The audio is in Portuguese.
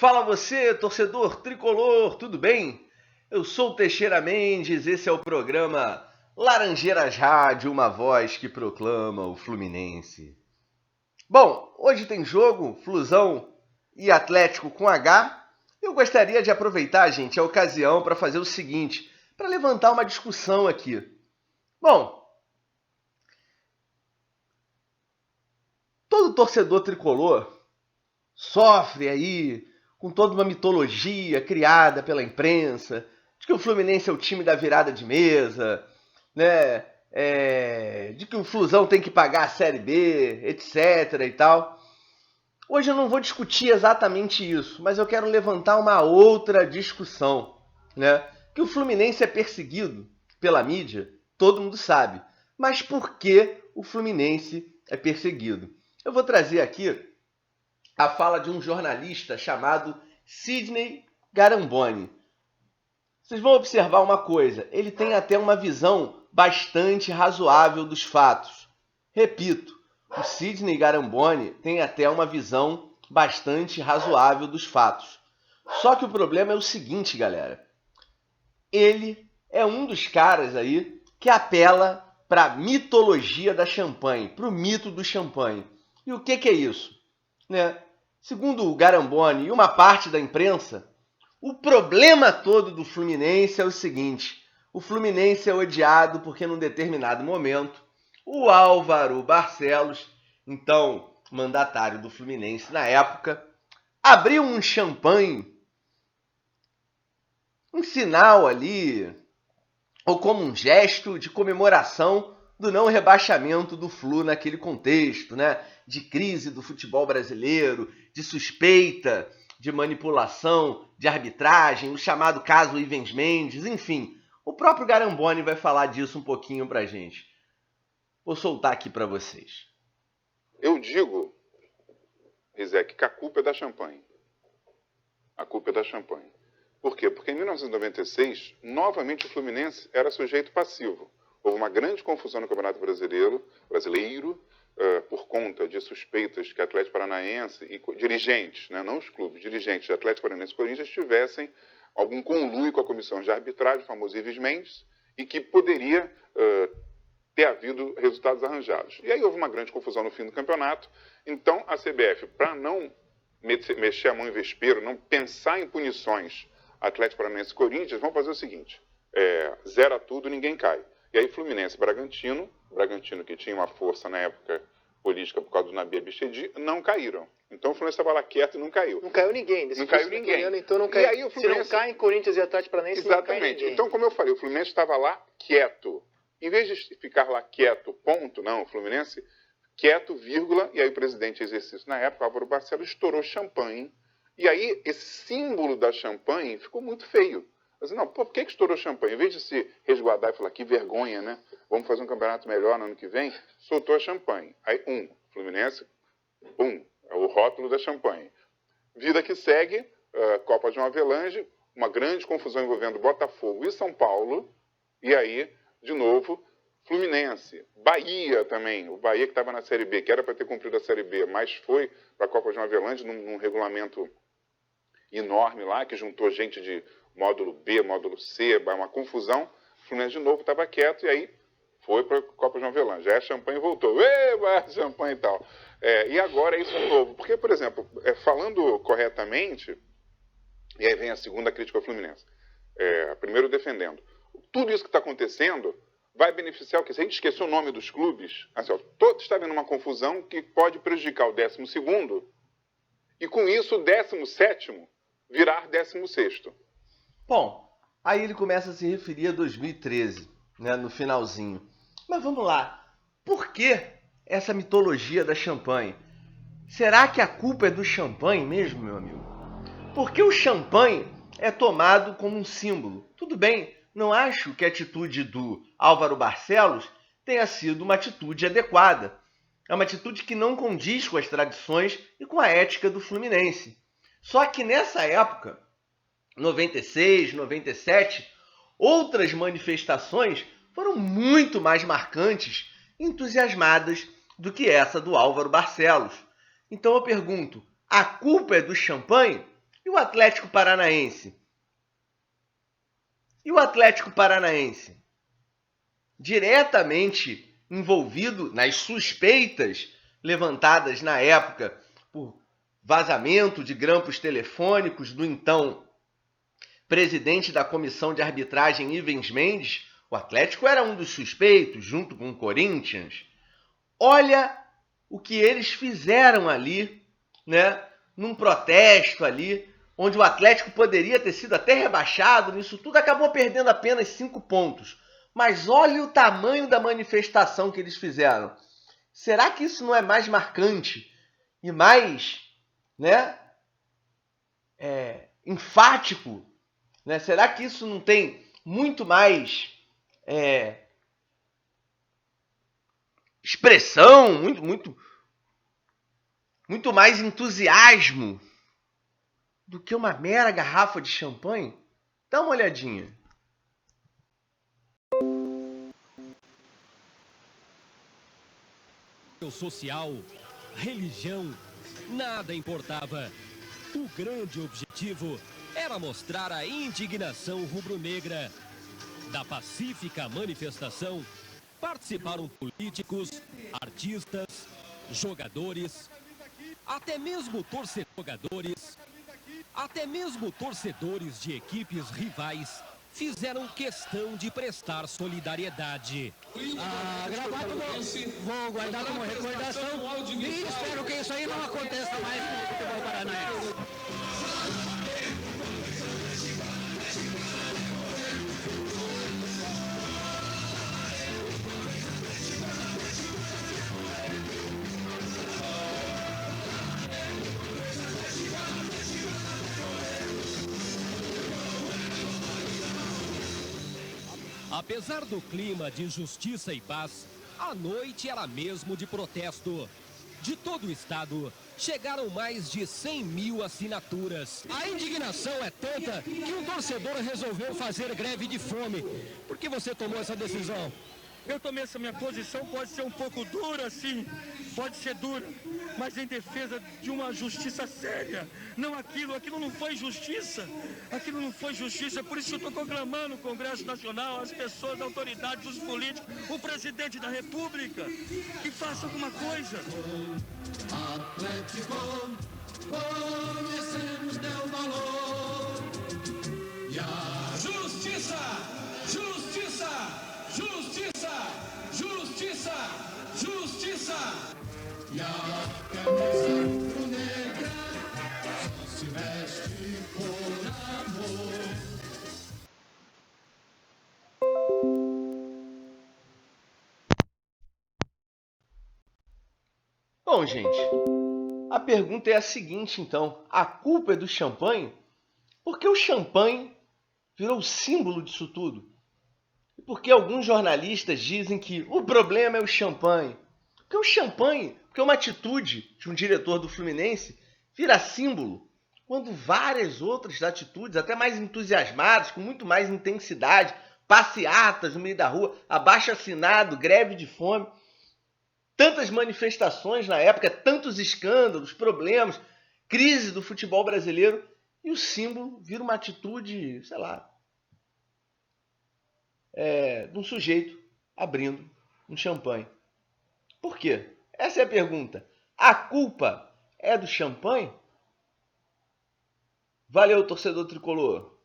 Fala você, torcedor tricolor, tudo bem? Eu sou o Teixeira Mendes, esse é o programa Laranjeiras Rádio, uma voz que proclama o Fluminense. Bom, hoje tem jogo, Flusão e Atlético com H. Eu gostaria de aproveitar, gente, a ocasião para fazer o seguinte, para levantar uma discussão aqui. Bom, todo torcedor tricolor sofre aí com toda uma mitologia criada pela imprensa, de que o Fluminense é o time da virada de mesa, né? De que o Flusão tem que pagar a Série B, etc. e tal. Hoje eu não vou discutir exatamente isso, mas eu quero levantar uma outra discussão, né? Que o Fluminense é perseguido pela mídia, todo mundo sabe. Mas por que o Fluminense é perseguido? Eu vou trazer aqui a fala de um jornalista chamado Sidney Garamboni. Vocês vão observar uma coisa, ele tem até uma visão bastante razoável dos fatos. Repito, o Sidney Garamboni tem até uma visão bastante razoável dos fatos. Só que o problema é o seguinte, galera. Ele é um dos caras aí que apela para a mitologia da champanhe, para o mito do champanhe. E o que é isso? Né? Segundo o Garamboni e uma parte da imprensa, o problema todo do Fluminense é o seguinte: o Fluminense é odiado porque num determinado momento o Álvaro Barcelos, então mandatário do Fluminense na época, abriu um champanhe, um sinal ali, ou como um gesto de comemoração do não rebaixamento do Flu naquele contexto, né? De crise do futebol brasileiro, de suspeita, de manipulação, de arbitragem, o chamado caso Ivens Mendes, enfim. O próprio Garamboni vai falar disso um pouquinho pra gente. Vou soltar aqui para vocês. Eu digo, Rizek, que a culpa é da champanhe. A culpa é da champanhe. Por quê? Porque em 1996, novamente o Fluminense era sujeito passivo. Houve uma grande confusão no Campeonato Brasileiro, por conta de suspeitas que Atlético Paranaense e dirigentes, né, não os clubes, dirigentes de Atlético Paranaense e Corinthians tivessem algum conluio com a comissão de arbitragem, o famoso Ivens Mendes, e que poderia ter havido resultados arranjados. E aí houve uma grande confusão no fim do campeonato. Então a CBF, para não mexer a mão em vespeiro, não pensar em punições Atlético Paranaense e Corinthians, vão fazer o seguinte: zera tudo, ninguém cai. E aí Fluminense e Bragantino que tinha uma força na época política por causa do Nabi Abichedi, não caíram. Então o Fluminense estava lá quieto e não caiu. Não caiu ninguém. Não caiu ninguém. Então não caiu. E aí o Fluminense... Se não cai em Corinthians e Atlético Paranaense, exatamente. Não cai ninguém. Então, como eu falei, o Fluminense estava lá quieto. Em vez de ficar lá quieto, ponto, não, o Fluminense quieto, vírgula, e aí o presidente em exercício na época, Álvaro Barcelos, estourou champanhe. E aí esse símbolo da champanhe ficou muito feio. Eu disse, não, por que estourou champanhe? Em vez de se resguardar e falar, que vergonha, né? Vamos fazer um campeonato melhor no ano que vem, soltou a champanhe. Aí, Fluminense, é o rótulo da champanhe. Vida que segue, Copa João Avelange, uma grande confusão envolvendo Botafogo e São Paulo, e aí, de novo, Fluminense, Bahia também, o Bahia que estava na Série B, que era para ter cumprido a Série B, mas foi para a Copa João Avelange num regulamento enorme lá, que juntou gente de módulo B, módulo C, uma confusão. O Fluminense de novo estava quieto e aí foi para a Copa João Avelange. Aí a champanhe voltou. Eba, champanhe e tal. E agora é isso de novo. Porque, por exemplo, falando corretamente, e aí vem a segunda crítica ao Fluminense. Primeiro defendendo. Tudo isso que está acontecendo vai beneficiar o quê? Se a gente esquecer o nome dos clubes, assim, todo está havendo uma confusão que pode prejudicar o 12º e com isso o 17º virar 16º. Bom, aí ele começa a se referir a 2013, né, no finalzinho. Mas vamos lá, por que essa mitologia da champanhe? Será que a culpa é do champanhe mesmo, meu amigo? Porque o champanhe é tomado como um símbolo. Tudo bem, não acho que a atitude do Álvaro Barcelos tenha sido uma atitude adequada. É uma atitude que não condiz com as tradições e com a ética do Fluminense. Só que nessa época, 96, 97, outras manifestações foram muito mais marcantes e entusiasmadas do que essa do Álvaro Barcelos. Então eu pergunto, a culpa é do champanhe E o Atlético Paranaense? E o Atlético Paranaense? Diretamente envolvido nas suspeitas levantadas na época por vazamento de grampos telefônicos do então presidente da comissão de arbitragem, Ivens Mendes. O Atlético era um dos suspeitos, junto com o Corinthians. Olha o que eles fizeram ali, né? Num protesto ali, onde o Atlético poderia ter sido até rebaixado, nisso tudo acabou perdendo apenas 5 pontos. Mas olha o tamanho da manifestação que eles fizeram. Será que isso não é mais marcante e mais, né, enfático? Né? Será que isso não tem muito mais expressão, muito mais entusiasmo do que uma mera garrafa de champanhe? Dá uma olhadinha. Social, religião, nada importava. O grande objetivo era mostrar a indignação rubro-negra. Da pacífica manifestação participaram políticos, artistas, jogadores, até mesmo torcedores de equipes rivais fizeram questão de prestar solidariedade. Gravado vou guardar como recordação e espero que isso aí não aconteça mais no futebol paranaense. Apesar do clima de justiça e paz, a noite era mesmo de protesto. De todo o estado, chegaram mais de 100 mil assinaturas. A indignação é tanta que um torcedor resolveu fazer greve de fome. Por que você tomou essa decisão? Eu tomei essa minha posição, pode ser um pouco dura, sim, pode ser dura, mas em defesa de uma justiça séria. Não aquilo não foi justiça, aquilo não foi justiça, por isso eu estou conclamando o Congresso Nacional, as pessoas, as autoridades, os políticos, o presidente da República, que faça alguma coisa. Atlético, conhecemos teu valor. E a justiça, justiça. Justiça! Justiça! Justiça! E a camisa negra só se veste por amor. Bom, gente, a pergunta é a seguinte, então. A culpa é do champanhe? Porque o champanhe virou símbolo disso tudo. Porque alguns jornalistas dizem que o problema é o champanhe. Porque uma atitude de um diretor do Fluminense vira símbolo quando várias outras atitudes, até mais entusiasmadas, com muito mais intensidade, passeatas no meio da rua, abaixo-assinado, greve de fome, tantas manifestações na época, tantos escândalos, problemas, crise do futebol brasileiro, e o símbolo vira uma atitude, sei lá, de um sujeito abrindo um champanhe. Por quê? Essa é a pergunta. A culpa é do champanhe? Valeu, torcedor tricolor!